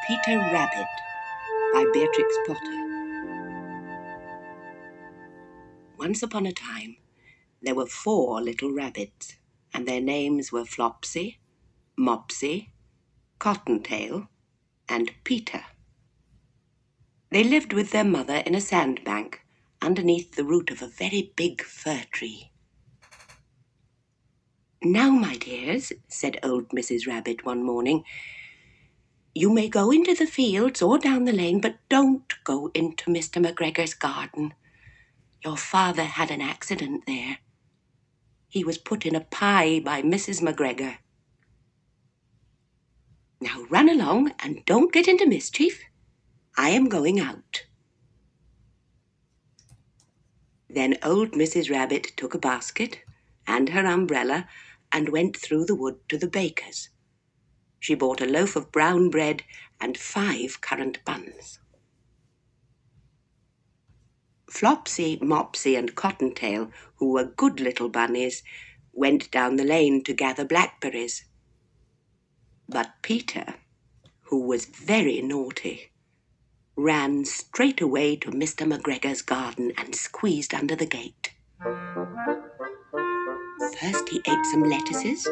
Peter Rabbit by Beatrix Potter. Once upon a time, there were 4 little rabbits, and their names were Flopsy, Mopsy, Cottontail, and Peter. They lived with their mother in a sandbank underneath the root of a very big fir tree. "Now, my dears," said old Mrs. Rabbit one morning, "you may go into the fields or down the lane, but don't go into Mr. McGregor's garden. Your father had an accident there. He was put in a pie by Mrs. McGregor. Now run along and don't get into mischief. I am going out." Then old Mrs. Rabbit took a basket and her umbrella and went through the wood to the baker's. She bought a loaf of brown bread and 5 currant buns. Flopsy, Mopsy, and Cottontail, who were good little bunnies, went down the lane to gather blackberries. But Peter, who was very naughty, ran straight away to Mr. McGregor's garden and squeezed under the gate. First he ate some lettuces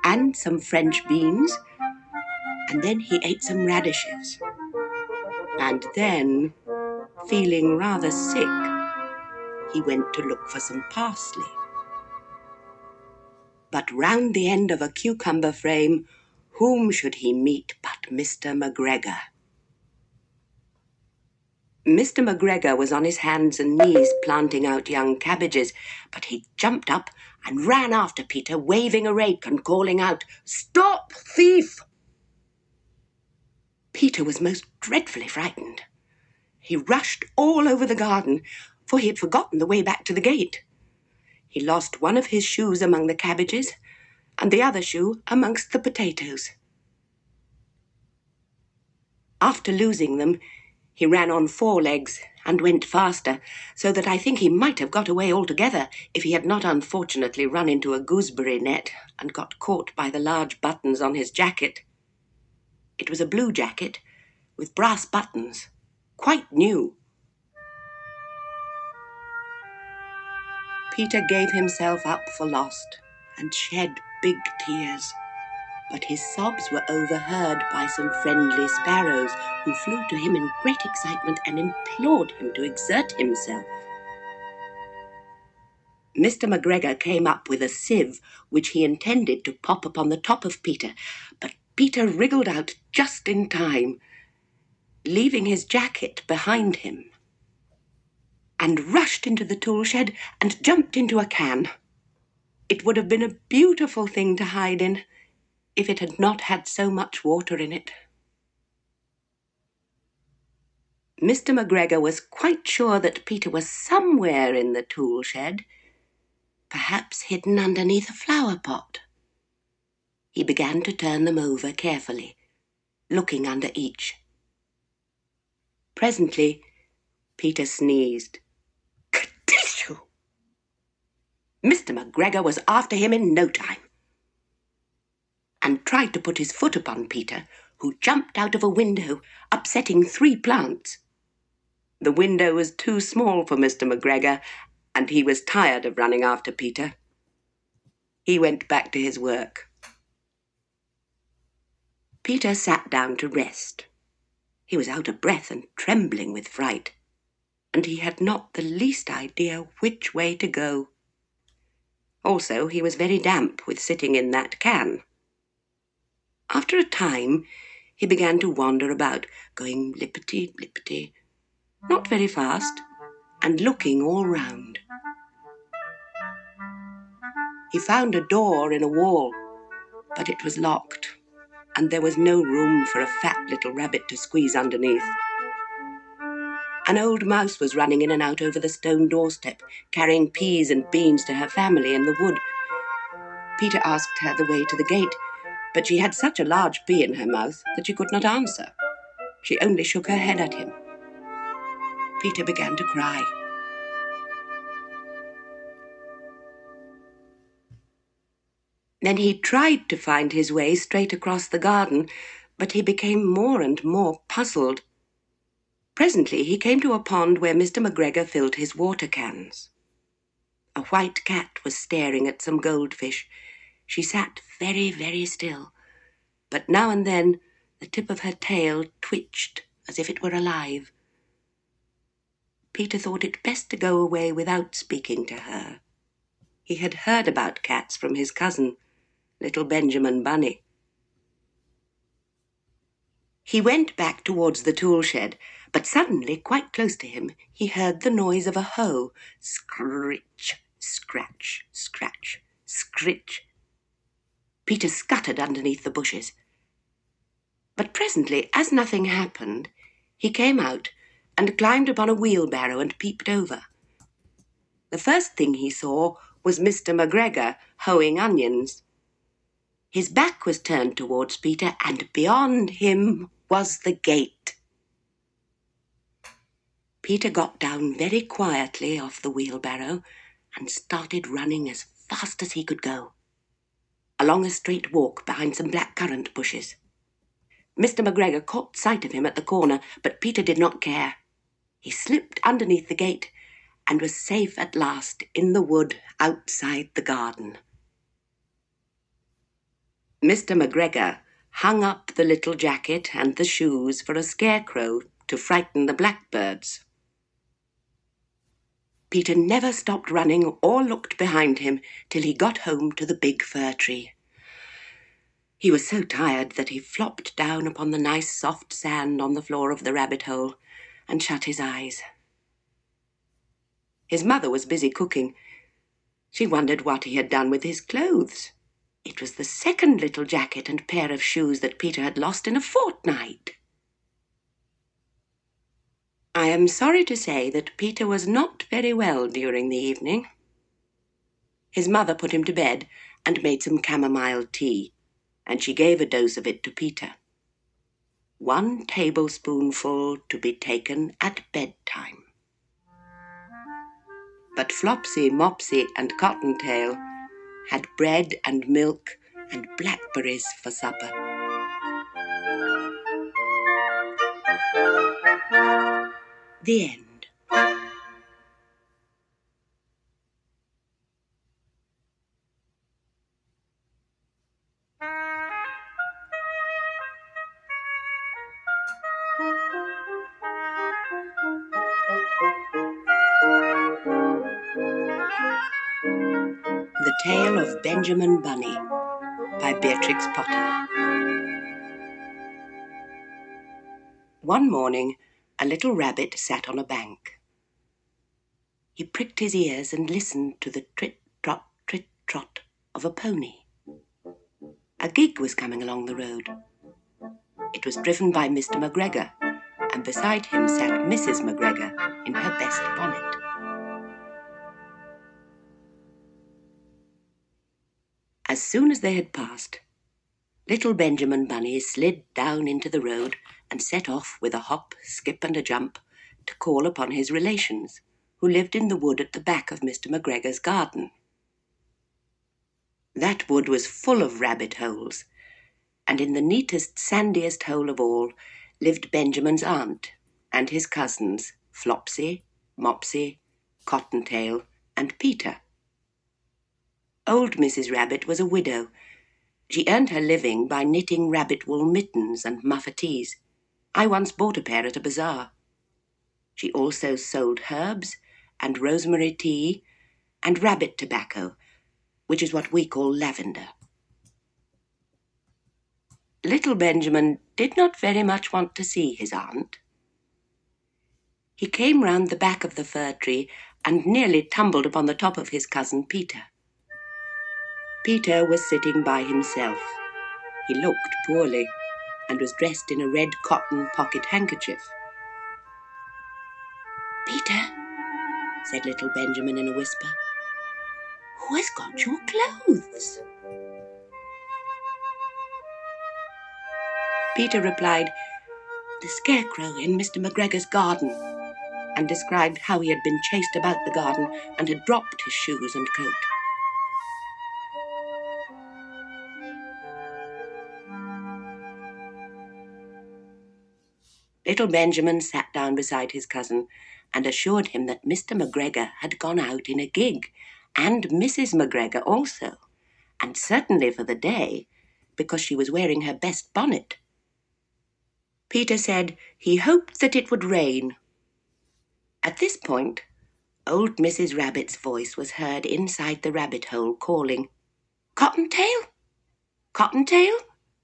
and some French beans, and then he ate some radishes. And then, feeling rather sick, he went to look for some parsley. But round the end of a cucumber frame, whom should he meet but Mr. McGregor? Mr. McGregor was on his hands and knees planting out young cabbages, but he jumped up and ran after Peter, waving a rake and calling out, "Stop, thief!" Peter was most dreadfully frightened. He rushed all over the garden, for he had forgotten the way back to the gate. He lost one of his shoes among the cabbages, and the other shoe amongst the potatoes. After losing them, he ran on 4 legs and went faster, so that I think he might have got away altogether if he had not unfortunately run into a gooseberry net and got caught by the large buttons on his jacket. It was a blue jacket with brass buttons, quite new. Peter gave himself up for lost and shed big tears, but his sobs were overheard by some friendly sparrows who flew to him in great excitement and implored him to exert himself. Mr. McGregor came up with a sieve which he intended to pop upon the top of Peter, but Peter wriggled out just in time, leaving his jacket behind him, and rushed into the tool shed and jumped into a can. It would have been a beautiful thing to hide in if it had not had so much water in it. Mr. McGregor was quite sure that Peter was somewhere in the tool shed, perhaps hidden underneath a flower pot. He began to turn them over carefully, looking under each. Presently, Peter sneezed. Ka-tissue! Mr. McGregor was after him in no time, and tried to put his foot upon Peter, who jumped out of a window, upsetting 3 plants. The window was too small for Mr. McGregor, and he was tired of running after Peter. He went back to his work. Peter sat down to rest. He was out of breath and trembling with fright, and he had not the least idea which way to go. Also, he was very damp with sitting in that can. After a time, he began to wander about, going lippity-lippity, not very fast, and looking all round. He found a door in a wall, but it was locked, and there was no room for a fat little rabbit to squeeze underneath. An old mouse was running in and out over the stone doorstep, carrying peas and beans to her family in the wood. Peter asked her the way to the gate, but she had such a large pea in her mouth that she could not answer. She only shook her head at him. Peter began to cry. Then he tried to find his way straight across the garden, But he became more and more puzzled. Presently he came to a pond where Mr. McGregor filled his water cans. A white cat was staring at some goldfish. She sat very, very still, but now and then the tip of her tail twitched as if it were alive. Peter thought it best to go away without speaking to her. He had heard about cats from his cousin, little Benjamin Bunny. He went back towards the tool shed, but suddenly, quite close to him, he heard the noise of a hoe. Scritch, scratch, scratch, scritch. Peter scuttered underneath the bushes. But presently, as nothing happened, he came out and climbed upon a wheelbarrow and peeped over. The first thing he saw was Mr. McGregor hoeing onions. His back was turned towards Peter, and beyond him was the gate. Peter got down very quietly off the wheelbarrow and started running as fast as he could go, along a straight walk behind some blackcurrant bushes. Mr. McGregor caught sight of him at the corner, but Peter did not care. He slipped underneath the gate and was safe at last in the wood outside the garden. Mr. McGregor hung up the little jacket and the shoes for a scarecrow to frighten the blackbirds. Peter never stopped running or looked behind him till he got home to the big fir tree. He was so tired that he flopped down upon the nice soft sand on the floor of the rabbit hole and shut his eyes. His mother was busy cooking. She wondered what he had done with his clothes. It was the second little jacket and pair of shoes that Peter had lost in a fortnight. I am sorry to say that Peter was not very well during the evening. His mother put him to bed and made some chamomile tea, and she gave a dose of it to Peter. 1 tablespoonful to be taken at bedtime. But Flopsy, Mopsy, and Cottontail had bread and milk and blackberries for supper. The end. The Tale of Benjamin Bunny by Beatrix Potter. One morning, a little rabbit sat on a bank. He pricked his ears and listened to the trit-trot of a pony. A gig was coming along the road. It was driven by Mr. McGregor, and beside him sat Mrs. McGregor in her best bonnet. As soon as they had passed, little Benjamin Bunny slid down into the road and set off with a hop, skip, and a jump to call upon his relations, who lived in the wood at the back of Mr. McGregor's garden. That wood was full of rabbit holes, and in the neatest, sandiest hole of all lived Benjamin's aunt and his cousins, Flopsy, Mopsy, Cottontail, and Peter. Old Mrs. Rabbit was a widow. She earned her living by knitting rabbit wool mittens and muffetees. I once bought a pair at a bazaar. She also sold herbs and rosemary tea and rabbit tobacco, which is what we call lavender. Little Benjamin did not very much want to see his aunt. He came round the back of the fir tree and nearly tumbled upon the top of his cousin Peter. Peter was sitting by himself. He looked poorly and was dressed in a red cotton pocket handkerchief. "Peter," said little Benjamin in a whisper, "who has got your clothes?" Peter replied, "The scarecrow in Mr. McGregor's garden," and described how he had been chased about the garden and had dropped his shoes and coat. Little Benjamin sat down beside his cousin and assured him that Mr. McGregor had gone out in a gig, and Mrs. McGregor also, and certainly for the day, because she was wearing her best bonnet. Peter said he hoped that it would rain. At this point, old Mrs. Rabbit's voice was heard inside the rabbit hole calling, "Cottontail? Cottontail?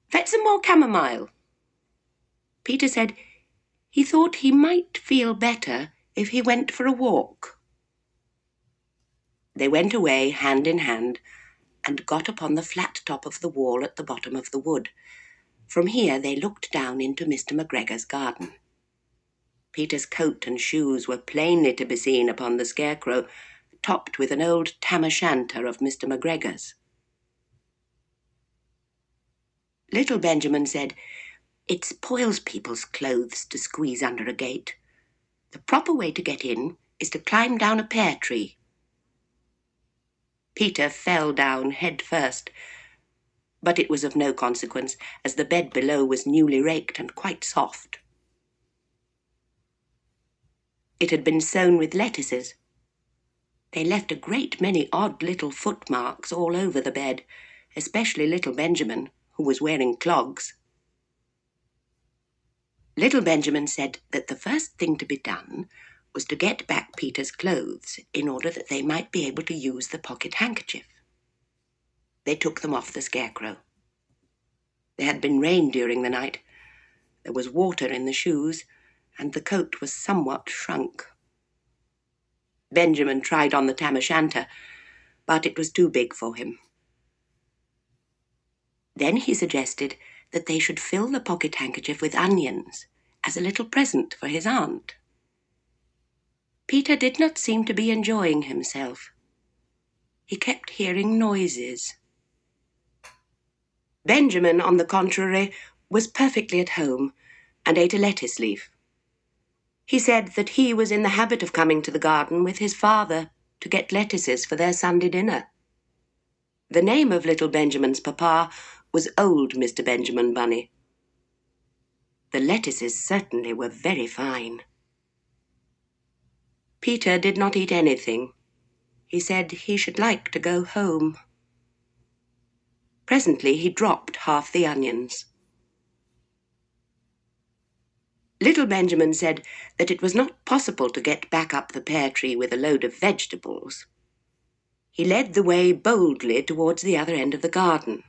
Fetch some more chamomile." Peter said he thought he might feel better if he went for a walk. They went away hand in hand and got upon the flat top of the wall at the bottom of the wood. From here they looked down into Mr. McGregor's garden. Peter's coat and shoes were plainly to be seen upon the scarecrow, topped with an old tam-o'-shanter of Mr. McGregor's. Little Benjamin said, "It spoils people's clothes to squeeze under a gate. The proper way to get in is to climb down a pear tree." Peter fell down head first, but it was of no consequence, as the bed below was newly raked and quite soft. It had been sown with lettuces. They left a great many odd little footmarks all over the bed, especially little Benjamin, who was wearing clogs. Little Benjamin said that the first thing to be done was to get back Peter's clothes in order that they might be able to use the pocket handkerchief. They took them off the scarecrow. There had been rain during the night. There was water in the shoes, and the coat was somewhat shrunk. Benjamin tried on the tam-o'-shanter, but it was too big for him. Then he suggested that they should fill the pocket handkerchief with onions as a little present for his aunt. Peter did not seem to be enjoying himself. He kept hearing noises. Benjamin, on the contrary, was perfectly at home and ate a lettuce leaf. He said that he was in the habit of coming to the garden with his father to get lettuces for their Sunday dinner. The name of little Benjamin's papa was old Mr. Benjamin Bunny. The lettuces certainly were very fine. Peter did not eat anything. He said he should like to go home. Presently he dropped half the onions. Little Benjamin said that it was not possible to get back up the pear tree with a load of vegetables. He led the way boldly towards the other end of the garden.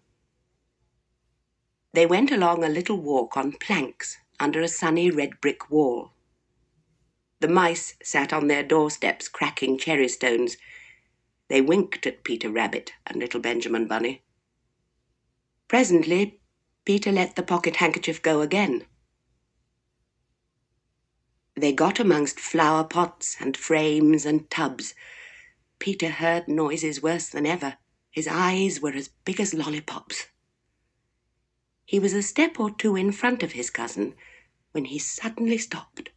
They went along a little walk on planks under a sunny red brick wall. The mice sat on their doorsteps cracking cherry stones. They winked at Peter Rabbit and little Benjamin Bunny. Presently, Peter let the pocket handkerchief go again. They got amongst flower pots and frames and tubs. Peter heard noises worse than ever. His eyes were as big as lollipops. He was a step or two in front of his cousin when he suddenly stopped.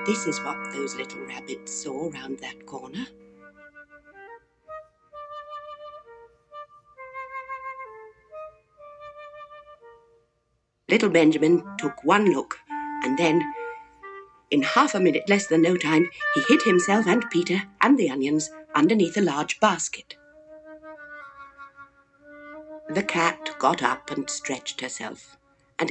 This is what those little rabbits saw round that corner. Little Benjamin took one look, and then, in half a minute less than no time, he hid himself and Peter and the onions underneath a large basket. The cat got up and stretched herself.